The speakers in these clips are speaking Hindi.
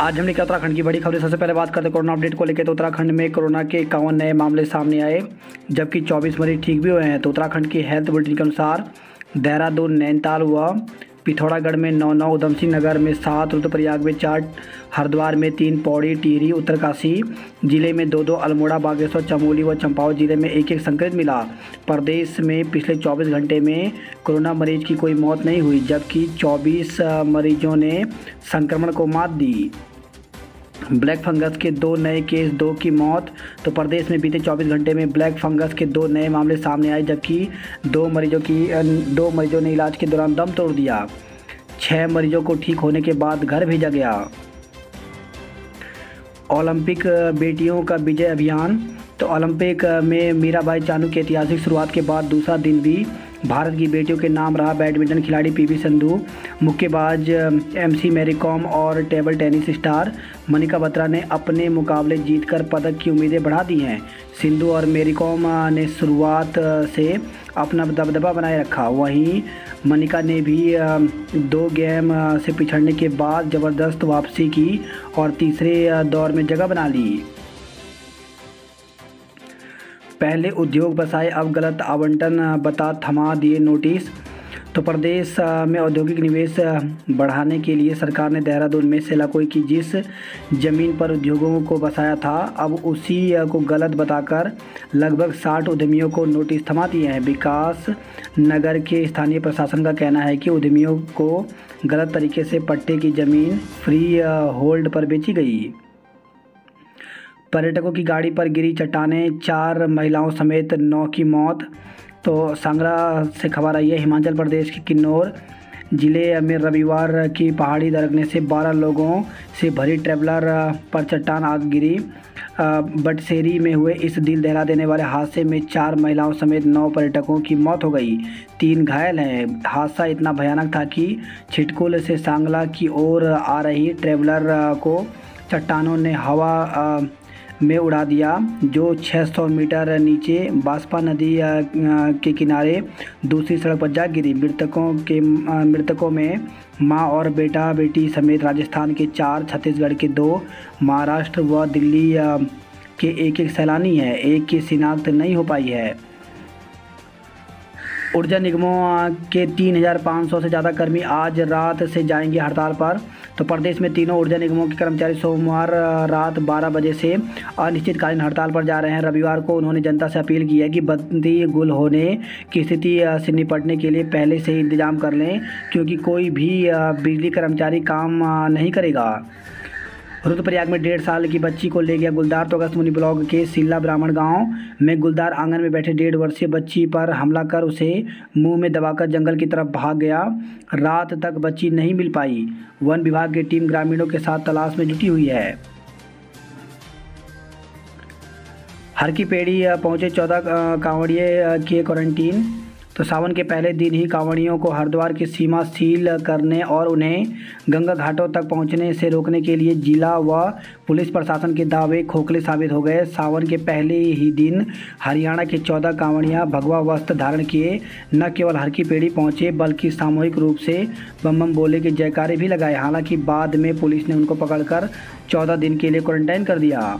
आज हम लेकर उत्तराखंड की बड़ी खबरें। सबसे पहले बात करते हैं कोरोना अपडेट को लेकर। तो उत्तराखंड में कोरोना के 51 नए मामले सामने आए, जबकि 24 मरीज ठीक भी हुए हैं। तो उत्तराखंड की हेल्थ बुलेटिन के अनुसार देहरादून, नैनीताल व पिथौरागढ़ में 9, उधमसिंह नगर में 7, रुद्रप्रयाग में 4, हरिद्वार में 3, पौड़ी, टिहरी, उत्तरकाशी जिले में 2, अल्मोड़ा, बागेश्वर, चमोली व चंपावत जिले में 1 संक्रमित मिला। प्रदेश में पिछले 24 घंटे में कोरोना मरीज की कोई मौत नहीं हुई, जबकि 24 मरीजों ने संक्रमण को मात दी। ब्लैक फंगस के 2 नए केस, 2 की मौत। तो प्रदेश में बीते 24 घंटे में ब्लैक फंगस के 2 नए मामले सामने आए, जबकि 2 मरीजों ने इलाज के दौरान दम तोड़ दिया। 6 मरीजों को ठीक होने के बाद घर भेजा गया। ओलंपिक बेटियों का विजय अभियान। तो ओलंपिक में मीराबाई चानू की ऐतिहासिक शुरुआत के बाद दूसरा दिन भी भारत की बेटियों के नाम रहा। बैडमिंटन खिलाड़ी पीवी सिंधु, मुक्केबाज एमसी मैरी कॉम और table tennis star Manika Batra ने अपने मुकाबले जीतकर पदक की उम्मीदें बढ़ा दी हैं। सिंधु और मैरी कॉम ने शुरुआत से अपना दबदबा बनाए रखा। वहीं मनिका ने भी 2 गेम से पिछड़ने के बाद ज़बरदस्त वापसी की और तीसरे दौर में जगह बना ली। पहले उद्योग बसाए, अब गलत आवंटन बता थमा दिए नोटिस। तो प्रदेश में औद्योगिक निवेश बढ़ाने के लिए सरकार ने देहरादून में सेलाकोई की जिस जमीन पर उद्योगों को बसाया था, अब उसी को गलत बताकर लगभग 60 उद्यमियों को नोटिस थमा दिए हैं। विकास नगर के स्थानीय प्रशासन का कहना है कि उद्यमियों को गलत तरीके से पट्टे की जमीन फ्री होल्ड पर बेची गई। पर्यटकों की गाड़ी पर गिरी चट्टानें, 4 महिलाओं समेत 9 की मौत। तो सांगला से खबर आई है। हिमाचल प्रदेश के किन्नौर जिले में रविवार की पहाड़ी दरकने से 12 लोगों से भरी ट्रैवलर पर चट्टान आग गिरी। बटसेरी में हुए इस दिल दहला देने वाले हादसे में 4 महिलाओं समेत 9 पर्यटकों की मौत हो गई, 3 घायल हैं। हादसा इतना भयानक था कि छिटकुल से सांगला की ओर आ रही ट्रैवलर को चट्टानों ने हवा में उड़ा दिया, जो 600 मीटर नीचे बास्पा नदी के किनारे दूसरी सड़क पर जा गिरी। मृतकों में मां और बेटी समेत राजस्थान के 4, छत्तीसगढ़ के 2, महाराष्ट्र व दिल्ली के 1 सैलानी हैं। एक की शिनाख्त नहीं हो पाई है। ऊर्जा निगमों के 3500 से ज़्यादा कर्मी आज रात से जाएंगे हड़ताल पर। तो प्रदेश में तीनों ऊर्जा निगमों के कर्मचारी सोमवार रात 12 बजे से अनिश्चितकालीन हड़ताल पर जा रहे हैं। रविवार को उन्होंने जनता से अपील की है कि बंदी गुल होने की स्थिति से निपटने के लिए पहले से ही इंतजाम कर लें, क्योंकि कोई भी बिजली कर्मचारी काम नहीं करेगा। रुद्रप्रयाग में 1.5 साल की बच्ची को ले गया गुलदार। तो अगस्त मुनि ब्लॉक के सिल्ला ब्राह्मण गांव में गुलदार आंगन में बैठे 1.5 वर्षीय बच्ची पर हमला कर उसे मुंह में दबाकर जंगल की तरफ भाग गया। रात तक बच्ची नहीं मिल पाई। वन विभाग की टीम ग्रामीणों के साथ तलाश में जुटी हुई है। हर की पेड़ी पहुंचे 14 कांवड़िए किए क्वारंटीन। तो सावन के पहले दिन ही कांवड़ियों को हरिद्वार की सीमा सील करने और उन्हें गंगा घाटों तक पहुंचने से रोकने के लिए जिला व पुलिस प्रशासन के दावे खोखले साबित हो गए। सावन के पहले ही दिन हरियाणा के 14 कांवड़ियां भगवा वस्त्र धारण किए न केवल हर की पेड़ी पहुंचे, बल्कि सामूहिक रूप से बम बम बोले के जयकारे भी लगाए। हालांकि बाद में पुलिस ने उनको पकड़कर 14 दिन के लिए क्वारंटाइन कर दिया।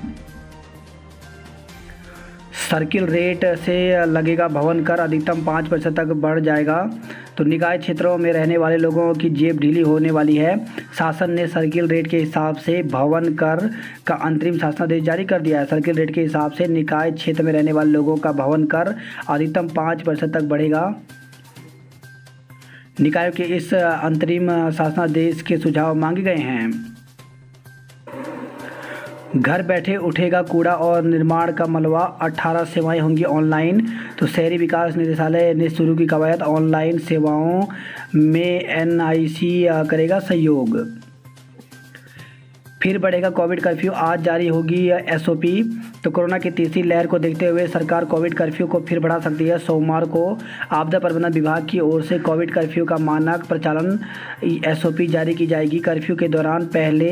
सर्किल रेट से लगेगा भवन कर, अधिकतम 5% तक बढ़ जाएगा। तो निकाय क्षेत्रों में रहने वाले लोगों की जेब ढीली होने वाली है। शासन ने सर्किल रेट के हिसाब से भवन कर का अंतरिम शासनादेश जारी कर दिया है। सर्किल रेट के हिसाब से निकाय क्षेत्र में रहने वाले लोगों का भवन कर अधिकतम 5% तक बढ़ेगा। निकायों के इस अंतरिम शासनादेश के सुझाव मांगे गए हैं। घर बैठे उठेगा कूड़ा और निर्माण का मलबा, 18 सेवाएं होंगी ऑनलाइन। तो शहरी विकास निदेशालय ने शुरू की कवायद, ऑनलाइन सेवाओं में एनआईसी करेगा सहयोग। फिर बढ़ेगा कोविड कर्फ्यू, आज जारी होगी एसओपी। तो कोरोना की तीसरी लहर को देखते हुए सरकार कोविड कर्फ्यू को फिर बढ़ा सकती है। सोमवार को आपदा प्रबंधन विभाग की ओर से कोविड कर्फ्यू का मानक प्रचालन एसओपी जारी की जाएगी। कर्फ्यू के दौरान पहले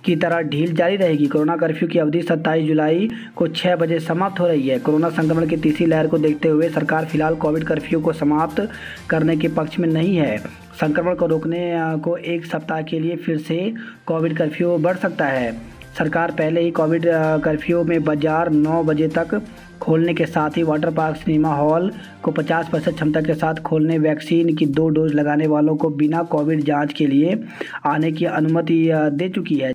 की तरह ढील जारी रहेगी। कोरोना कर्फ्यू की अवधि 27 जुलाई को 6 बजे समाप्त हो रही है। कोरोना संक्रमण की तीसरी लहर को देखते हुए सरकार फिलहाल कोविड कर्फ्यू को समाप्त करने के पक्ष में नहीं है। संक्रमण को रोकने को एक सप्ताह के लिए फिर से कोविड कर्फ्यू बढ़ सकता है। सरकार पहले ही कोविड कर्फ्यू में बाजार 9 बजे तक खोलने के साथ ही वाटर पार्क, सिनेमा हॉल को 50% क्षमता के साथ खोलने, वैक्सीन की 2 डोज लगाने वालों को बिना कोविड जांच के लिए आने की अनुमति दे चुकी है।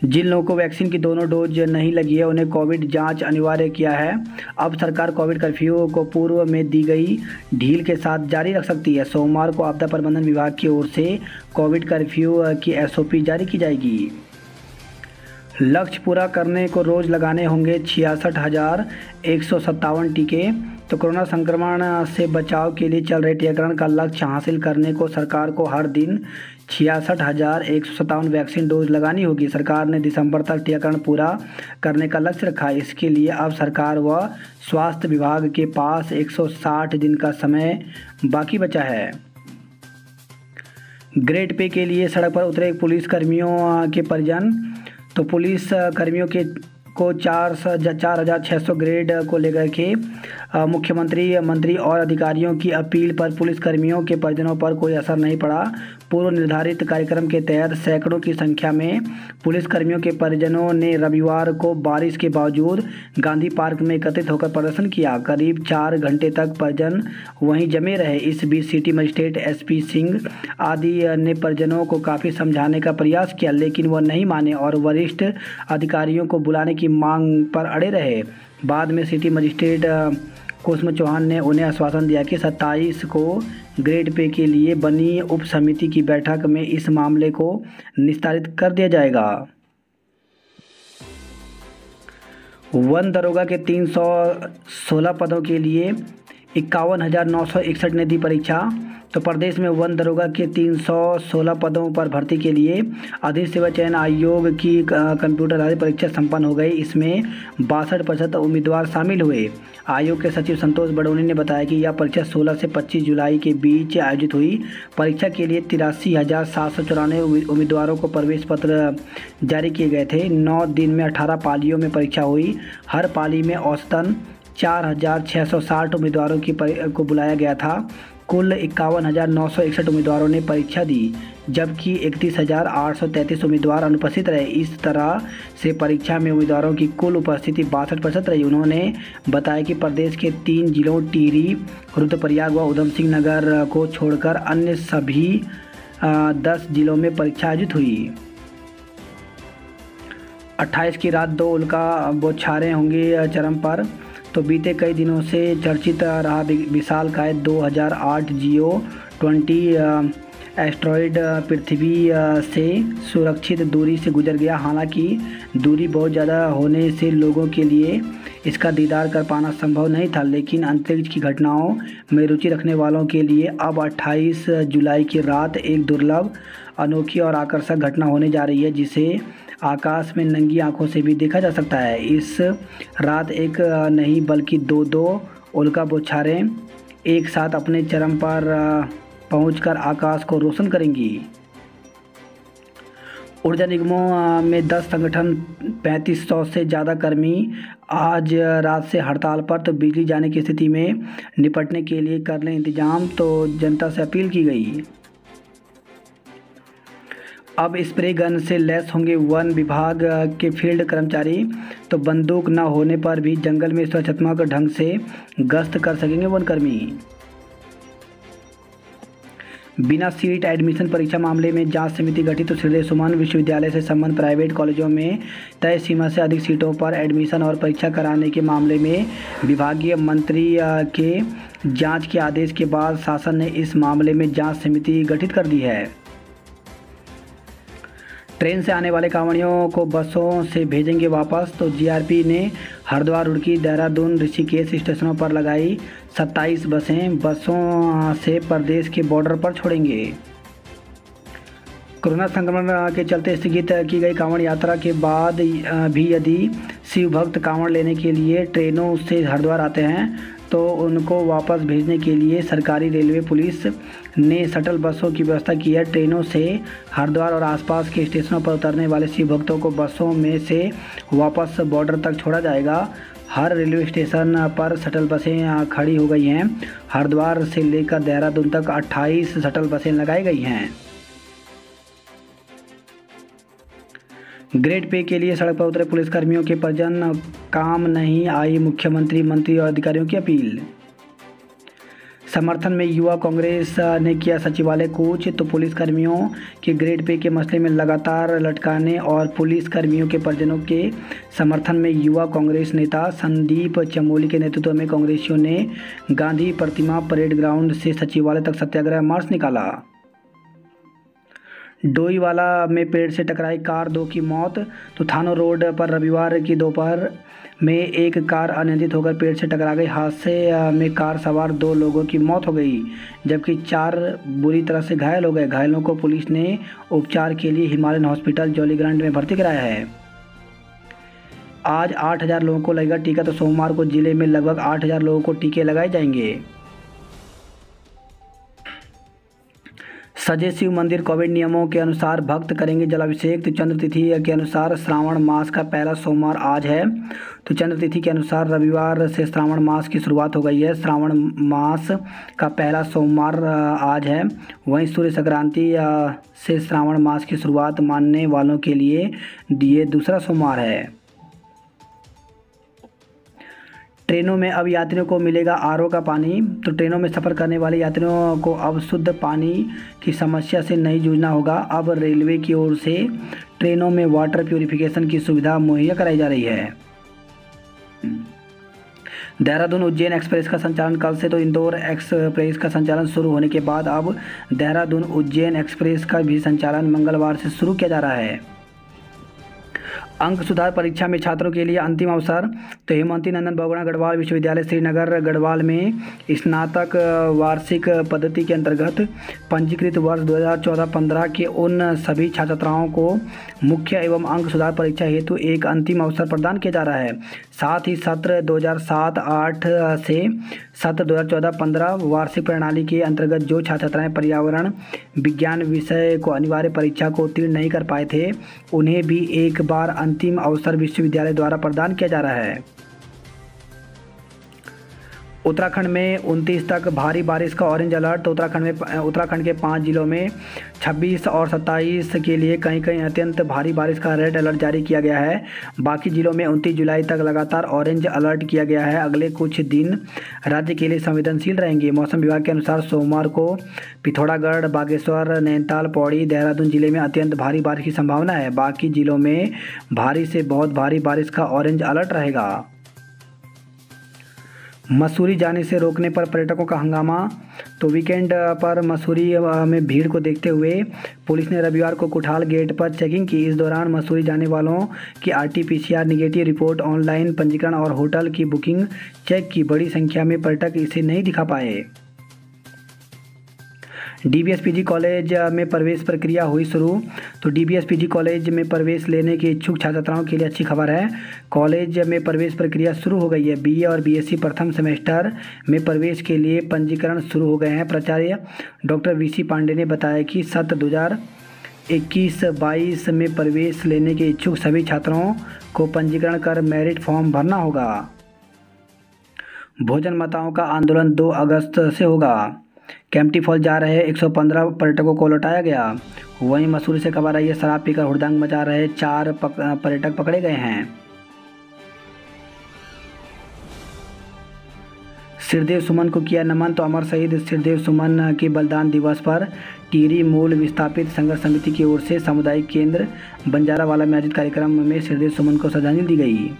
जिन लोगों को वैक्सीन की दोनों डोज नहीं लगी है उन्हें कोविड जांच अनिवार्य किया है। अब सरकार कोविड कर्फ्यू को पूर्व में दी गई ढील के साथ जारी रख सकती है। सोमवार को आपदा प्रबंधन विभाग की ओर से कोविड कर्फ्यू की एसओपी जारी की जाएगी। लक्ष्य पूरा करने को रोज लगाने होंगे 66,157 टीके। तो कोरोना संक्रमण से बचाव के लिए चल रहे टीकाकरण का लक्ष्य हासिल करने को सरकार को हर दिन 66,157 वैक्सीन डोज लगानी होगी। सरकार ने दिसंबर तक टीकाकरण पूरा करने का लक्ष्य रखा है। इसके लिए अब सरकार व स्वास्थ्य विभाग के पास 160 दिन का समय बाकी बचा है। ग्रेड पे के लिए सड़क पर उतरे पुलिस कर्मियों के परिजन। तो पुलिस कर्मियों के को 4,600 ग्रेड को लेकर के मुख्यमंत्री, मंत्री और अधिकारियों की अपील पर पुलिस कर्मियों के परिजनों पर कोई असर नहीं पड़ा। पूर्व निर्धारित कार्यक्रम के तहत सैकड़ों की संख्या में पुलिस कर्मियों के परिजनों ने रविवार को बारिश के बावजूद गांधी पार्क में एकत्रित होकर प्रदर्शन किया। करीब 4 घंटे तक परिजन वहीं जमे रहे। इस बीच सिटी मजिस्ट्रेट एसपी सिंह आदि ने परिजनों को काफ़ी समझाने का प्रयास किया, लेकिन वह नहीं माने और वरिष्ठ अधिकारियों को बुलाने की मांग पर अड़े रहे। बाद में सिटी मजिस्ट्रेट कुसुम चौहान ने उन्हें आश्वासन दिया कि 27 को ग्रेड पे के लिए बनी उप समिति की बैठक में इस मामले को निस्तारित कर दिया जाएगा। वन दरोगा के 316 पदों के लिए 51,961 ने दी परीक्षा। तो प्रदेश में वन दरोगा के 316 पदों पर भर्ती के लिए अधिक सेवा चयन आयोग की कंप्यूटर आधारित परीक्षा संपन्न हो गई। इसमें 62% उम्मीदवार शामिल हुए। आयोग के सचिव संतोष बडोनी ने बताया कि यह परीक्षा 16 से 25 जुलाई के बीच आयोजित हुई। परीक्षा के लिए 83,794 उम्मीदवारों को प्रवेश पत्र जारी किए गए थे। 9 दिन में 18 पालियों में परीक्षा हुई। हर पाली में औसतन 4,660 उम्मीदवारों को बुलाया गया था। कुल 51,961 उम्मीदवारों ने परीक्षा दी, जबकि 31,833 उम्मीदवार अनुपस्थित रहे। इस तरह से परीक्षा में उम्मीदवारों की कुल उपस्थिति 62% रही। उन्होंने बताया कि प्रदेश के 3 जिलों टिहरी, रुद्रप्रयाग व उधम सिंह नगर को छोड़कर अन्य सभी 10 जिलों में परीक्षा आयोजित हुई। 28 की रात 2 उल्का बौछारें होंगी चरम पर। तो बीते कई दिनों से चर्चित रहा विशालकाय 2008 GEO-20 एस्ट्रॉयड पृथ्वी से सुरक्षित दूरी से गुजर गया। हालांकि दूरी बहुत ज़्यादा होने से लोगों के लिए इसका दीदार कर पाना संभव नहीं था, लेकिन अंतरिक्ष की घटनाओं में रुचि रखने वालों के लिए अब 28 जुलाई की रात एक दुर्लभ, अनोखी और आकर्षक घटना होने जा रही है, जिसे आकाश में नंगी आंखों से भी देखा जा सकता है। इस रात एक नहीं बल्कि 2 उल्का बौछारें एक साथ अपने चरम पर पहुंचकर आकाश को रोशन करेंगी। ऊर्जा निगमों में 10 संगठन 3500 से ज़्यादा कर्मी आज रात से हड़ताल पर। तो बिजली जाने की स्थिति में निपटने के लिए कर लें इंतजाम, तो जनता से अपील की गई। अब स्प्रे गन से लैस होंगे वन विभाग के फील्ड कर्मचारी। तो बंदूक न होने पर भी जंगल में सुरक्षात्मक ढंग से गश्त कर सकेंगे वनकर्मी। बिना सीट एडमिशन परीक्षा मामले में जांच समिति गठित। तो हृदय सुमन विश्वविद्यालय से संबंध प्राइवेट कॉलेजों में तय सीमा से अधिक सीटों पर एडमिशन और परीक्षा कराने के मामले में विभागीय मंत्री के जांच के आदेश के बाद शासन ने इस मामले में जांच समिति गठित कर दी है। ट्रेन से आने वाले कांवड़ियों को बसों से भेजेंगे वापस। तो जीआरपी ने हरिद्वार, रुड़की, देहरादून, ऋषिकेश स्टेशनों पर लगाई 27 बसें। बसों से प्रदेश के बॉर्डर पर छोड़ेंगे। कोरोना संक्रमण के चलते स्थगित की गई कांवड़ यात्रा के बाद भी यदि शिव भक्त कांवड़ लेने के लिए ट्रेनों से हरिद्वार आते हैं तो उनको वापस भेजने के लिए सरकारी रेलवे पुलिस ने शटल बसों की व्यवस्था की है। ट्रेनों से हरिद्वार और आसपास के स्टेशनों पर उतरने वाले शिव भक्तों को बसों में से वापस बॉर्डर तक छोड़ा जाएगा। हर रेलवे स्टेशन पर शटल बसें खड़ी हो गई हैं। हरिद्वार से लेकर देहरादून तक 28 शटल बसें लगाई गई हैं। ग्रेड पे के लिए सड़क पर उतरे पुलिसकर्मियों के परिजन काम नहीं आई, मुख्यमंत्री, मंत्री और अधिकारियों की अपील। समर्थन में युवा कांग्रेस ने किया सचिवालय कूच। तो पुलिसकर्मियों के ग्रेड पे के मसले में लगातार लटकाने और पुलिसकर्मियों के परिजनों के समर्थन में युवा कांग्रेस नेता संदीप चमोली के नेतृत्व में कांग्रेसियों ने गांधी प्रतिमा परेड ग्राउंड से सचिवालय तक सत्याग्रह मार्च निकाला। डोईवाला में पेड़ से टकराई कार, 2 की मौत। तो थानो रोड पर रविवार की दोपहर में एक कार अनियंत्रित होकर पेड़ से टकरा गई। हादसे में कार सवार 2 लोगों की मौत हो गई, जबकि 4 बुरी तरह से घायल हो गए। घायलों को पुलिस ने उपचार के लिए हिमालयन हॉस्पिटल जॉलीग्रांट में भर्ती कराया है। आज 8,000 लोगों को लगेगा टीका। तो सोमवार को जिले में लगभग 8,000 लोगों को टीके लगाए जाएंगे। सजे शिव मंदिर कोविड नियमों के अनुसार भक्त करेंगे जलाभिषेक। तो चंद्र तिथि के अनुसार श्रावण मास का पहला सोमवार आज है। तो चंद्र तिथि के अनुसार रविवार से श्रावण मास की शुरुआत हो गई है। श्रावण मास का पहला सोमवार आज है। वहीं सूर्य संक्रांति से श्रावण मास की शुरुआत मानने वालों के लिए ये दूसरा सोमवार है। ट्रेनों में अब यात्रियों को मिलेगा आरओ का पानी। तो ट्रेनों में सफ़र करने वाले यात्रियों को अब शुद्ध पानी की समस्या से नहीं जूझना होगा। अब रेलवे की ओर से ट्रेनों में वाटर प्यूरिफिकेशन की सुविधा मुहैया कराई जा रही है। देहरादून उज्जैन एक्सप्रेस का संचालन कल से। तो इंदौर एक्सप्रेस का संचालन शुरू होने के बाद अब देहरादून उज्जैन एक्सप्रेस का भी संचालन मंगलवार से शुरू किया जा रहा है। अंक सुधार परीक्षा में छात्रों के लिए अंतिम अवसर। तो हेमवती नंदन बहुगुणा गढ़वाल विश्वविद्यालय श्रीनगर गढ़वाल में स्नातक वार्षिक पद्धति के अंतर्गत पंजीकृत वर्ष 2014-15 के उन सभी छात्र छात्राओं को मुख्य एवं अंक सुधार परीक्षा हेतु एक अंतिम अवसर प्रदान किया जा रहा है। साथ ही सत्र 2007-8 से सत्र 2014-15 वार्षिक प्रणाली के अंतर्गत जो छात्र छात्राएँ पर्यावरण विज्ञान विषय को अनिवार्य परीक्षा को उत्तीर्ण नहीं कर पाए थे, उन्हें भी एक बार अंतिम अवसर विश्वविद्यालय द्वारा प्रदान किया जा रहा है। उत्तराखंड में 29 तक भारी बारिश का ऑरेंज अलर्ट। उत्तराखंड के 5 जिलों में 26 और 27 के लिए कहीं कहीं अत्यंत भारी बारिश का रेड अलर्ट जारी किया गया है। बाकी जिलों में 29 जुलाई तक लगातार ऑरेंज अलर्ट किया गया है। अगले कुछ दिन राज्य के लिए संवेदनशील रहेंगे। मौसम विभाग के अनुसार सोमवार को पिथौरागढ़, बागेश्वर, नैनीताल, पौड़ी, देहरादून जिले में अत्यंत भारी बारिश की संभावना है। बाकी जिलों में भारी से बहुत भारी बारिश का ऑरेंज अलर्ट रहेगा। मसूरी जाने से रोकने पर पर्यटकों का हंगामा। तो वीकेंड पर मसूरी में भीड़ को देखते हुए पुलिस ने रविवार को कुठाल गेट पर चेकिंग की। इस दौरान मसूरी जाने वालों की RT-PCR नेगेटिव रिपोर्ट, ऑनलाइन पंजीकरण और होटल की बुकिंग चेक की। बड़ी संख्या में पर्यटक इसे नहीं दिखा पाए। DBS PG कॉलेज में प्रवेश प्रक्रिया हुई शुरू। तो DBS PG कॉलेज में प्रवेश लेने के इच्छुक छात्र छात्राओं के लिए अच्छी खबर है। कॉलेज में प्रवेश प्रक्रिया शुरू हो गई है। BA और BSc प्रथम सेमेस्टर में प्रवेश के लिए पंजीकरण शुरू हो गए हैं। प्राचार्य डॉक्टर VC पांडे ने बताया कि सत्र 2021-22 में प्रवेश लेने के इच्छुक सभी छात्रों को पंजीकरण कर मेरिट फॉर्म भरना होगा। भोजन माताओं का आंदोलन 2 अगस्त से होगा। कैंपटी फॉल जा रहे 115 पर्यटकों को लौटाया गया। वहीं मसूरी से खबर आई है, शराब पीकर हुड़दंग मचा रहे 4 पर्यटक पकड़े गए हैं। सिरदेव सुमन को किया नमन। तो अमर शहीद सिरदेव सुमन के बलिदान दिवस पर टिहरी मूल विस्थापित संघर्ष समिति की ओर से सामुदायिक केंद्र बंजारावाला में आयोजित कार्यक्रम में सिरदेव सुमन को श्रद्धांजलि दी गई।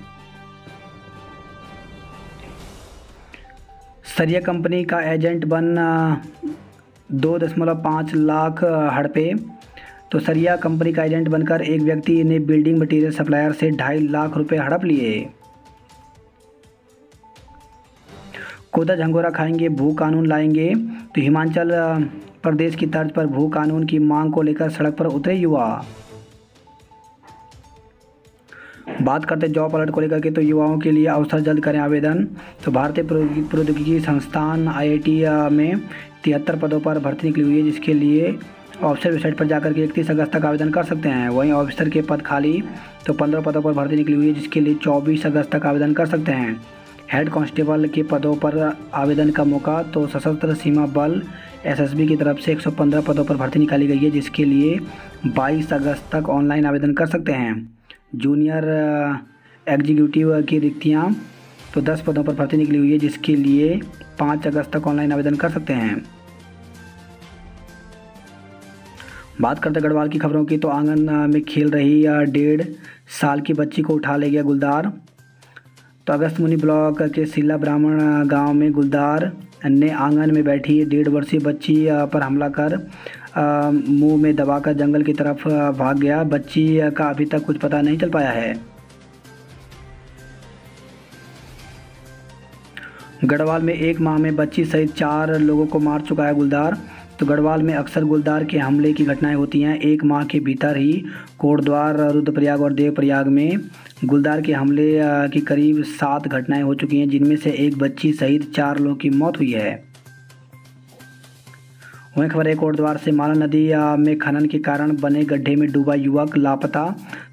सरिया कंपनी का एजेंट बन 2.5 लाख हड़पे। तो सरिया कंपनी का एजेंट बनकर एक व्यक्ति ने बिल्डिंग मटेरियल सप्लायर से 2.5 लाख रुपए हड़प लिए। कोदा झंगोरा खाएंगे, भू कानून लाएंगे। तो हिमाचल प्रदेश की तर्ज पर भू कानून की मांग को लेकर सड़क पर उतरे युवा। बात करते हैं जॉब अलर्ट को लेकर के, तो युवाओं के लिए अवसर जल्द करें आवेदन। तो भारतीय प्रौद्योगिकी संस्थान IIT में 73 पदों पर भर्ती निकली हुई है, जिसके लिए ऑफिसर वेबसाइट पर जाकर के 31 अगस्त तक आवेदन कर सकते हैं। वहीं ऑफिसर के पद खाली, तो 15 पदों पर भर्ती निकली हुई है, जिसके लिए 24 अगस्त तक आवेदन कर सकते हैं। हेड कांस्टेबल के पदों पर आवेदन का मौका, तो सशस्त्र सीमा बल SSB की तरफ से 115 पदों पर भर्ती निकाली गई है, जिसके लिए 22 अगस्त तक ऑनलाइन आवेदन कर सकते हैं। जूनियर एग्जीक्यूटिव की रिक्तियाँ, तो 10 पदों पर भर्ती निकली हुई है, जिसके लिए 5 अगस्त तक ऑनलाइन आवेदन कर सकते हैं। बात करते हैं गढ़वाल की खबरों की, तो आंगन में खेल रही 1.5 साल की बच्ची को उठा ले गया गुलदार। तो अगस्त्यमुनि ब्लॉक के सिल्ला ब्राह्मण गांव में गुलदार ने आंगन में बैठी 1.5 वर्षीय बच्ची पर हमला कर मुंह में दबाकर जंगल की तरफ भाग गया। बच्ची का अभी तक कुछ पता नहीं चल पाया है। गढ़वाल में 1 माह में बच्ची सहित 4 लोगों को मार चुका है गुलदार। तो गढ़वाल में अक्सर गुलदार के हमले की घटनाएं होती हैं। 1 माह के भीतर ही कोटद्वार, रुद्रप्रयाग और देवप्रयाग में गुलदार के हमले की करीब 7 घटनाएं हो चुकी हैं, जिनमें से 1 बच्ची सहित 4 लोगों की मौत हुई है। वहीं खबर है कोटद्वार से, माला नदी में खनन के कारण बने गड्ढे में डूबा युवक लापता।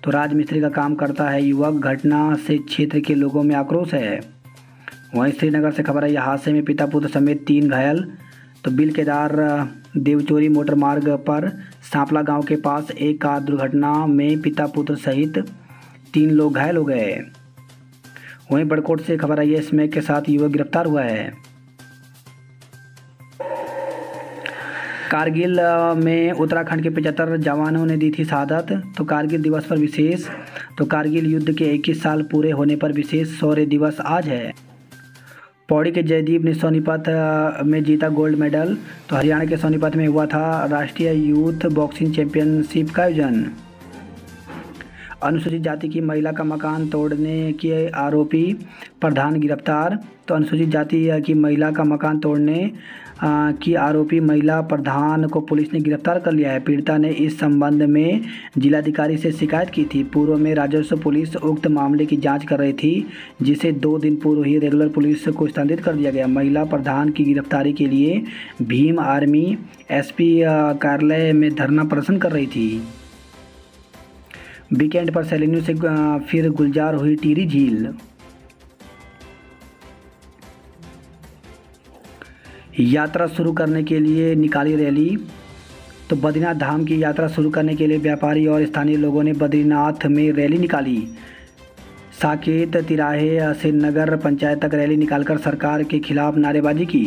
तो राजमिस्त्री का काम करता है युवक, घटना से क्षेत्र के लोगों में आक्रोश है। वहीं श्रीनगर से खबर है, हादसे में पिता पुत्र समेत 3 घायल। तो बिल केदार देवचोरी मोटर मार्ग पर सांपला गांव के पास एक कार दुर्घटना में पिता पुत्र सहित 3 लोग घायल हो गए। वहीं बड़कोट से खबर आई है, स्मैक के साथ युवक गिरफ्तार हुआ है। कारगिल में उत्तराखंड के 75 जवानों ने दी थी शहादत। तो कारगिल दिवस पर विशेष, तो कारगिल युद्ध के 21 साल पूरे होने पर विशेष शौर्य दिवस आज है। पौड़ी के जयदीप ने सोनीपत में जीता गोल्ड मेडल। तो हरियाणा के सोनीपत में हुआ था राष्ट्रीय यूथ बॉक्सिंग चैंपियनशिप का आयोजन। अनुसूचित जाति की महिला का मकान तोड़ने के आरोपी प्रधान गिरफ्तार। तो अनुसूचित जाति की महिला का मकान तोड़ने की आरोपी महिला प्रधान को पुलिस ने गिरफ्तार कर लिया है। पीड़िता ने इस संबंध में जिलाधिकारी से शिकायत की थी। पूर्व में राजस्व पुलिस उक्त मामले की जांच कर रही थी, जिसे 2 दिन पूर्व ही रेगुलर पुलिस को स्थानांतरित कर दिया गया। महिला प्रधान की गिरफ्तारी के लिए भीम आर्मी SP कार्यालय में धरना प्रदर्शन कर रही थी। वीकेंड पर सैलानियों से फिर गुलजार हुई टिहरी झील। यात्रा शुरू करने के लिए निकाली रैली। तो बद्रीनाथ धाम की यात्रा शुरू करने के लिए व्यापारी और स्थानीय लोगों ने बद्रीनाथ में रैली निकाली। साकेत तिराहे से नगर पंचायत तक रैली निकालकर सरकार के खिलाफ नारेबाजी की।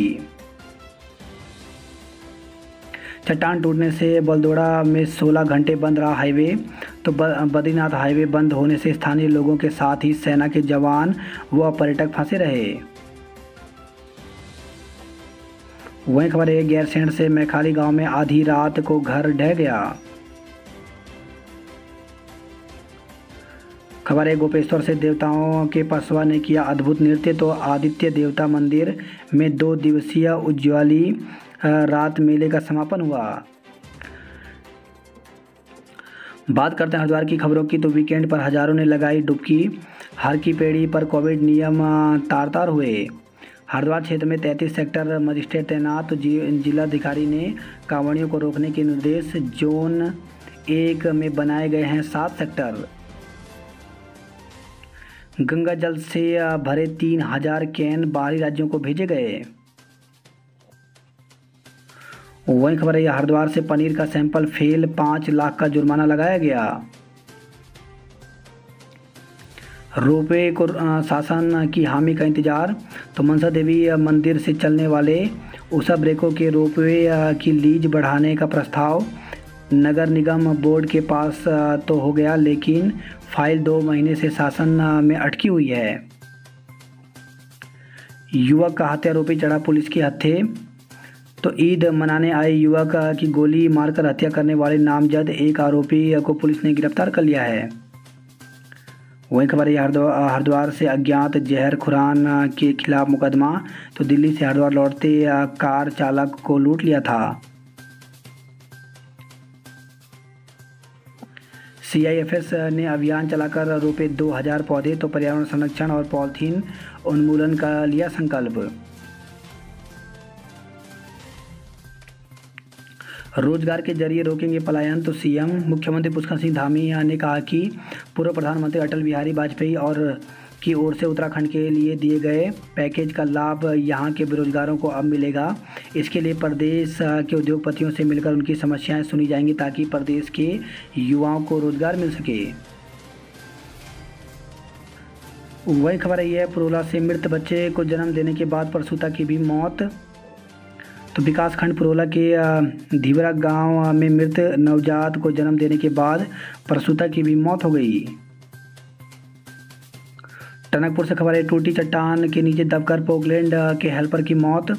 चट्टान टूटने से बलदोड़ा में 16 घंटे बंद रहा हाईवे। तो बद्रीनाथ हाईवे बंद होने से स्थानीय लोगों के साथ ही सेना के जवान व पर्यटक फंसे रहे। वहीं खबर है, गैरसैंण से मैखाली गांव में आधी रात को घर ढह गया। खबर है, गोपेश्वर से देवताओं के पसवा ने किया अद्भुत नृत्य। तो आदित्य देवता मंदिर में 2 दिवसीय उज्ज्वली रात मेले का समापन हुआ। बात करते हैं हरिद्वार की खबरों की। तो वीकेंड पर हजारों ने लगाई डुबकी। हर की पेड़ी पर कोविड नियम तार तार हुए। हरिद्वार क्षेत्र में 33 सेक्टर मजिस्ट्रेट तैनात। तो जिलाधिकारी ने कांवड़ियों को रोकने के निर्देश। जोन 1 में बनाए गए हैं 7 सेक्टर। गंगा जल से भरे 3000 कैन बाहरी राज्यों को भेजे गए। वहीं खबर है, हरिद्वार से पनीर का सैंपल फेल, 5 लाख का जुर्माना लगाया गया। रोपवे को शासन की हामी का इंतजार। तो मनसा देवी मंदिर से चलने वाले उषा ब्रेकों के रोपवे की लीज बढ़ाने का प्रस्ताव नगर निगम बोर्ड के पास तो हो गया, लेकिन फाइल 2 महीने से शासन में अटकी हुई है। युवक का हत्यारोपी चढ़ा पुलिस के हत्थे। तो ईद मनाने आए युवक की गोली मारकर हत्या करने वाले नामजद एक आरोपी को पुलिस ने गिरफ्तार कर लिया है। वहीं खबर है, हरिद्वार से अज्ञात जहर खुरान के खिलाफ मुकदमा। तो दिल्ली से हरिद्वार लौटते कार चालक को लूट लिया था। CIFS ने अभियान चलाकर रोपे 2000 पौधे। तो पर्यावरण संरक्षण और पॉलीथीन उन्मूलन का लिया संकल्प। रोजगार के जरिए रोकेंगे पलायन। तो CM मुख्यमंत्री पुष्कर सिंह धामी ने कहा कि पूर्व प्रधानमंत्री अटल बिहारी वाजपेयी और की ओर से उत्तराखंड के लिए दिए गए पैकेज का लाभ यहां के बेरोजगारों को अब मिलेगा। इसके लिए प्रदेश के उद्योगपतियों से मिलकर उनकी समस्याएं सुनी जाएंगी ताकि प्रदेश के युवाओं को रोजगार मिल सके। वही खबर आई है पुरोला से मृत बच्चे को जन्म देने के बाद प्रसूता की भी मौत। तो विकासखंड पुरोला के धीवरा गांव में मृत नवजात को जन्म देने के बाद प्रसूता की भी मौत हो गई। टनकपुर से खबर है टूटी चट्टान के नीचे दबकर पोकलैंड के हेल्पर की मौत।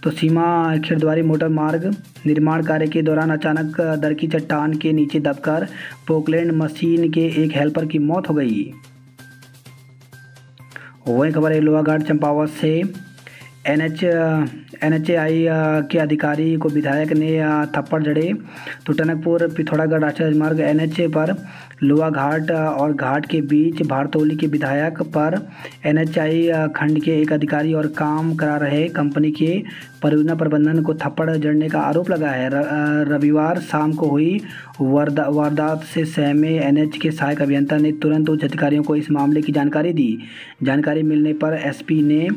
तो सीमा खिरद्वारी मोटर मार्ग निर्माण कार्य के दौरान अचानक दरकी चट्टान के नीचे दबकर पोकलैंड मशीन के एक हेल्पर की मौत हो गई। वही खबर है लोहाघाट चंपावत से NHAI के अधिकारी को विधायक ने थप्पड़ जड़े। तो टनकपुर पिथौरागढ़ राष्ट्रीय राजमार्ग NH पर लोहाघाट और घाट के बीच भारतौली के विधायक पर NHAI खंड के एक अधिकारी और काम करा रहे कंपनी के परियोजना प्रबंधन को थप्पड़ जड़ने का आरोप लगा है। रविवार शाम को हुई वारदात से सहमे NH के सहायक अभियंता ने तुरंत उच्च अधिकारियों को इस मामले की जानकारी दी। जानकारी मिलने पर SP ने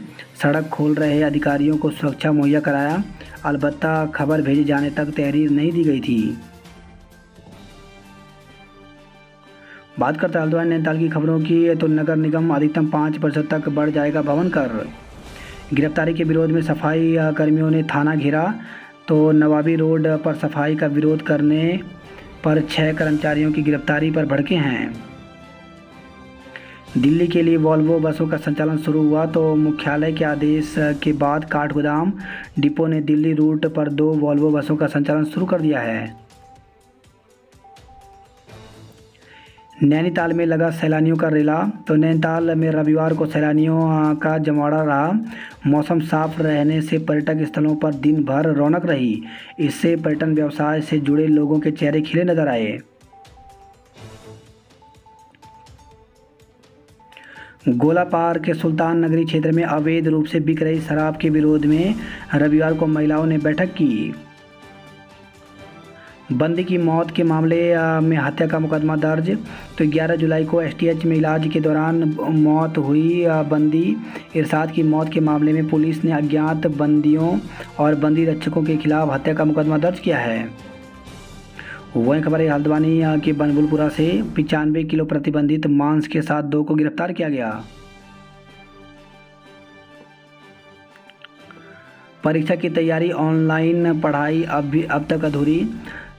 सड़क खोल रहे अधिकारियों को सुरक्षा मुहैया कराया। अलबत्ता खबर भेजे जाने तक तहरीर नहीं दी गई थी। बात करते हैं हल्द्वानी नैनीताल की खबरों की। तो नगर निगम अधिकतम 5% तक बढ़ जाएगा भवन कर। गिरफ्तारी के विरोध में सफाई कर्मियों ने थाना घेरा। तो नवाबी रोड पर सफाई का विरोध करने पर 6 कर्मचारियों की गिरफ्तारी पर भड़के हैं। दिल्ली के लिए वॉल्वो बसों का संचालन शुरू हुआ। तो मुख्यालय के आदेश के बाद काठगोदाम डिपो ने दिल्ली रूट पर 2 वॉल्वो बसों का संचालन शुरू कर दिया है। नैनीताल में लगा सैलानियों का रेला। तो नैनीताल में रविवार को सैलानियों का जमावड़ा रहा। मौसम साफ रहने से पर्यटक स्थलों पर दिन भर रौनक रही। इससे पर्यटन व्यवसाय से जुड़े लोगों के चेहरे खिले नजर आए। गोलापार के सुल्तान नगरी क्षेत्र में अवैध रूप से बिक रही शराब के विरोध में रविवार को महिलाओं ने बैठक की। बंदी की मौत के मामले में हत्या का मुकदमा दर्ज। तो 11 जुलाई को STH में इलाज के दौरान मौत हुई बंदी इरशाद की मौत के मामले में पुलिस ने अज्ञात बंदियों और बंदी रक्षकों के खिलाफ हत्या का मुकदमा दर्ज किया है। वही खबर है हल्द्वानी के बनबुलपुरा से 95 किलो प्रतिबंधित मांस के साथ 2 को गिरफ्तार किया गया। परीक्षा की तैयारी ऑनलाइन पढ़ाई अब तक अधूरी।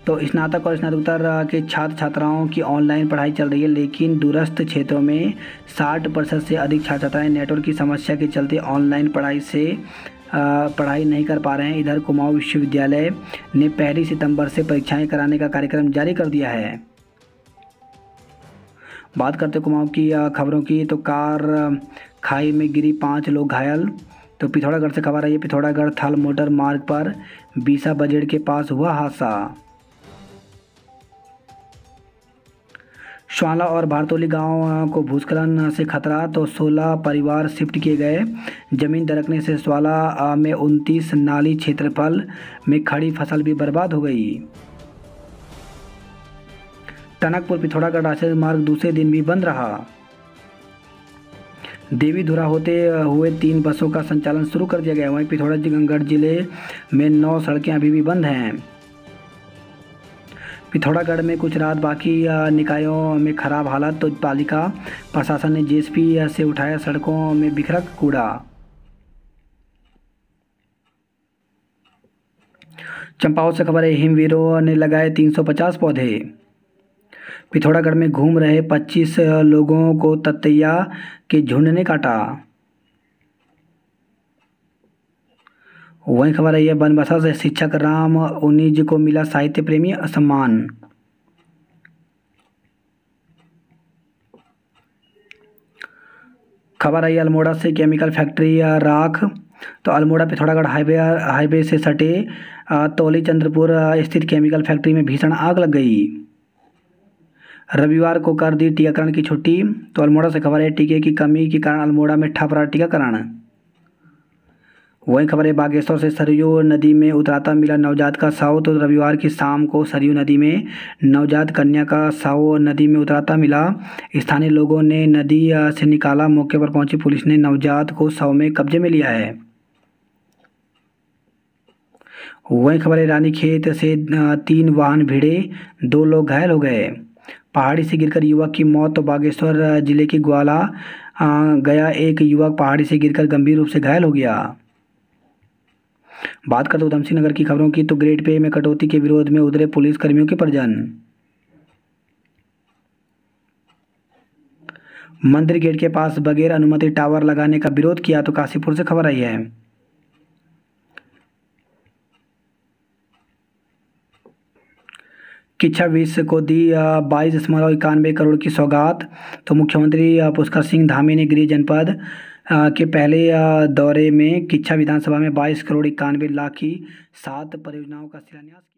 तो स्नातक और स्नातकोत्तर के छात्र छात्राओं की ऑनलाइन पढ़ाई चल रही है, लेकिन दूरस्थ क्षेत्रों में 60% से अधिक छात्र छात्राएं नेटवर्क की समस्या के चलते ऑनलाइन पढ़ाई नहीं कर पा रहे हैं। इधर कुमाऊं विश्वविद्यालय ने 1 सितंबर से परीक्षाएं कराने का कार्यक्रम जारी कर दिया है। बात करते कुमाऊं की खबरों की। तो कार खाई में गिरी 5 लोग घायल। तो पिथौरागढ़ से खबर आई है पिथौरागढ़ थल मोटर मार्ग पर बीसा बजेड़ के पास हुआ हादसा। श्वाला और भारतौली गांव को भूस्खलन से खतरा। तो 16 परिवार शिफ्ट किए गए। जमीन दरकने से श्वाला में 29 नाली क्षेत्रफल में खड़ी फसल भी बर्बाद हो गई। टनकपुर पिथौरागढ़ राष्ट्रीय मार्ग दूसरे दिन भी बंद रहा। देवीधुरा होते हुए 3 बसों का संचालन शुरू कर दिया गया। वहीं पिथौरागढ़ जिले में 9 सड़कें अभी भी बंद हैं। पिथौरागढ़ में कुछ रात बाकी निकायों में खराब हालत। तो पालिका प्रशासन ने JCB से उठाया सड़कों में बिखरा कूड़ा। चंपावत से खबर है हिमवीरों ने लगाए 350 पौधे। पिथौरागढ़ में घूम रहे 25 लोगों को ततैया के झुंड ने काटा। वही खबर है बनबसा से शिक्षक राम उन्नीज को मिला साहित्य प्रेमी सम्मान। खबर आई अल्मोड़ा से केमिकल फैक्ट्री राख। तो अल्मोड़ा पिथौरागढ़ हाईवे से सटे तौली चंद्रपुर स्थित केमिकल फैक्ट्री में भीषण आग लग गई। रविवार को कर दी टीकाकरण की छुट्टी। तो अल्मोड़ा से खबर है, टीके की कमी के कारण अल्मोड़ा में ठप रहा टीकाकरण। वही खबर है, बागेश्वर से सरयू नदी में उतराता मिला नवजात का शव। तो रविवार की शाम को सरयू नदी में नवजात कन्या का शव नदी में उतराता मिला। स्थानीय लोगों ने नदी से निकाला। मौके पर पहुंची पुलिस ने नवजात को शव में कब्जे में लिया है। वही खबर है, रानीखेत से 3 वाहन भिड़े, 2 लोग घायल हो गए। पहाड़ी से गिरकर युवक की मौत। तो बागेश्वर जिले के ग्वाला गया एक युवक पहाड़ी से गिरकर गंभीर रूप से घायल हो गया। बात करते उधमसिंह नगर की खबरों की, तो ग्रेड पे में कटौती के विरोध में उतरे पुलिस कर्मियों के परिजन। मंदिर गेट के पास बगैर अनुमति टावर लगाने का विरोध किया। तो काशीपुर से खबर आई है। किच्छा 20 को दी 22.91 करोड़ की सौगात। तो मुख्यमंत्री पुष्कर सिंह धामी ने गृह जनपद के पहले दौरे में किच्छा विधानसभा में 22 करोड़ 91 लाख की 7 परियोजनाओं का शिलान्यास किया।